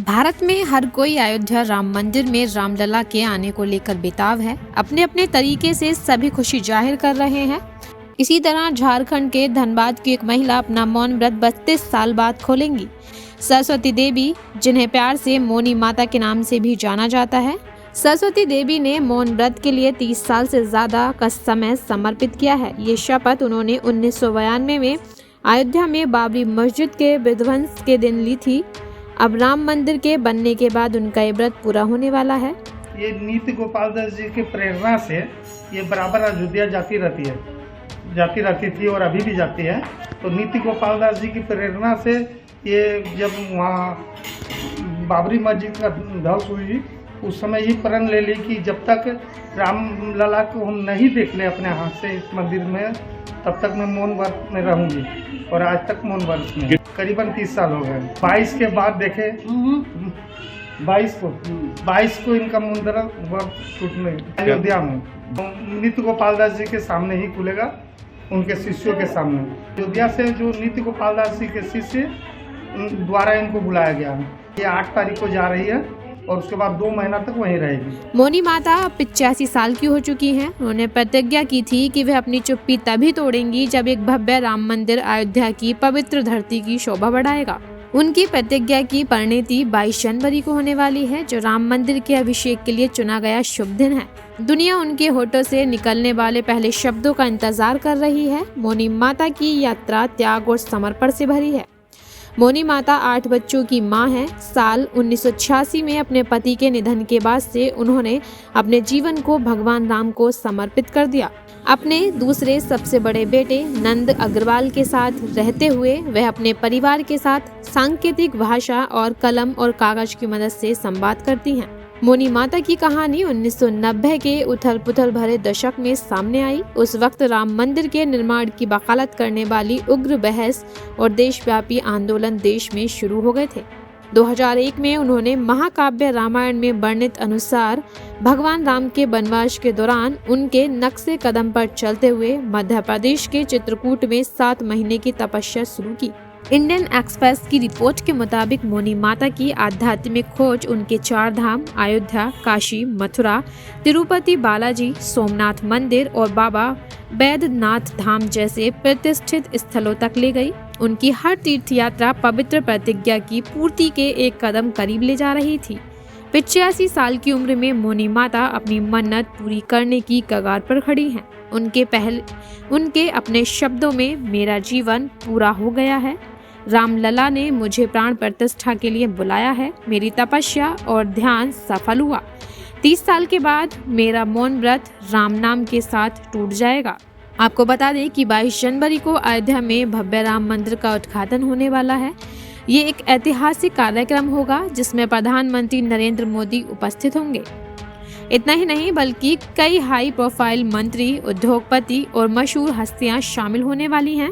भारत में हर कोई अयोध्या राम मंदिर में रामलला के आने को लेकर बेताब है। अपने अपने तरीके से सभी खुशी जाहिर कर रहे हैं। इसी तरह झारखंड के धनबाद की एक महिला अपना मौन व्रत 32 साल बाद खोलेंगी। सरस्वती देवी, जिन्हें प्यार से मोनी माता के नाम से भी जाना जाता है, सरस्वती देवी ने मौन व्रत के लिए 30 साल से ज्यादा का समय समर्पित किया है। ये शपथ उन्होंने 1992 में अयोध्या में बाबरी मस्जिद के विध्वंस के दिन ली थी। अब राम मंदिर के बनने के बाद उनका ये व्रत पूरा होने वाला है। ये नीति गोपाल दास जी की प्रेरणा से ये बराबर अयोध्या जाती रहती थी और अभी भी जाती है। तो नीति गोपाल दास जी की प्रेरणा से ये जब वहाँ बाबरी मस्जिद का ध्वंस हुई, उस समय ये प्रण ले ली कि जब तक रामलला को हम नहीं देख ले अपने हाथ से इस मंदिर में, तब तक मैं मौन व्रत में रहूंगी। और आज तक मौन व्रत में करीबन 30 साल हो गए। 22 के बाद देखे 22 को इनका मौन व्रत छूटने अयोध्या में नीति गोपाल दास जी के सामने ही खुलेगा, उनके शिष्यों के सामने। अयोध्या से जो नीति गोपाल दास जी के शिष्य द्वारा इनको बुलाया गया है। ये 8 तारीख को जा रही है और उसके बाद 2 महीना तक वहीं रहेगी। मोनी माता 85 साल की हो चुकी हैं। उन्होंने प्रतिज्ञा की थी कि वह अपनी चुप्पी तभी तोड़ेंगी जब एक भव्य राम मंदिर अयोध्या की पवित्र धरती की शोभा बढ़ाएगा। उनकी प्रतिज्ञा की परिणति 22 जनवरी को होने वाली है, जो राम मंदिर के अभिषेक के लिए चुना गया शुभ दिन है। दुनिया उनके होठों से निकलने वाले पहले शब्दों का इंतजार कर रही है। मोनी माता की यात्रा त्याग और समर्पण से भरी है। मोनी माता 8 बच्चों की मां है। साल 1986 में अपने पति के निधन के बाद से उन्होंने अपने जीवन को भगवान राम को समर्पित कर दिया। अपने दूसरे सबसे बड़े बेटे नंद अग्रवाल के साथ रहते हुए वह अपने परिवार के साथ सांकेतिक भाषा और कलम और कागज की मदद से संवाद करती हैं। मोनी माता की कहानी 1990 के उथल पुथल भरे दशक में सामने आई। उस वक्त राम मंदिर के निर्माण की वकालत करने वाली उग्र बहस और देशव्यापी आंदोलन देश में शुरू हो गए थे। 2001 में उन्होंने महाकाव्य रामायण में वर्णित अनुसार भगवान राम के वनवास के दौरान उनके नक्शे कदम पर चलते हुए मध्य प्रदेश के चित्रकूट में 7 महीने की तपस्या शुरू की। इंडियन एक्सप्रेस की रिपोर्ट के मुताबिक मोनी माता की आध्यात्मिक खोज उनके 4 धाम अयोध्या, काशी, मथुरा, तिरुपति बालाजी, सोमनाथ मंदिर और बाबा बैद्यनाथ धाम जैसे प्रतिष्ठित स्थलों तक ले गई। उनकी हर तीर्थ यात्रा पवित्र प्रतिज्ञा की पूर्ति के एक कदम करीब ले जा रही थी। 85 साल की उम्र में मोनी माता अपनी मन्नत पूरी करने की कगार पर खड़ी हैं। उनके अपने शब्दों में, मेरा जीवन पूरा हो गया है। रामलला ने मुझे प्राण प्रतिष्ठा के लिए बुलाया है। मेरी तपस्या और ध्यान सफल हुआ। 30 साल के बाद मेरा मौन व्रत राम नाम के साथ टूट जाएगा। आपको बता दें कि 22 जनवरी को अयोध्या में भव्य राम मंदिर का उद्घाटन होने वाला है। ये एक ऐतिहासिक कार्यक्रम होगा जिसमें प्रधानमंत्री नरेंद्र मोदी उपस्थित होंगे। इतना ही नहीं बल्कि कई हाई प्रोफाइल मंत्री, उद्योगपति और मशहूर हस्तियां शामिल होने वाली हैं।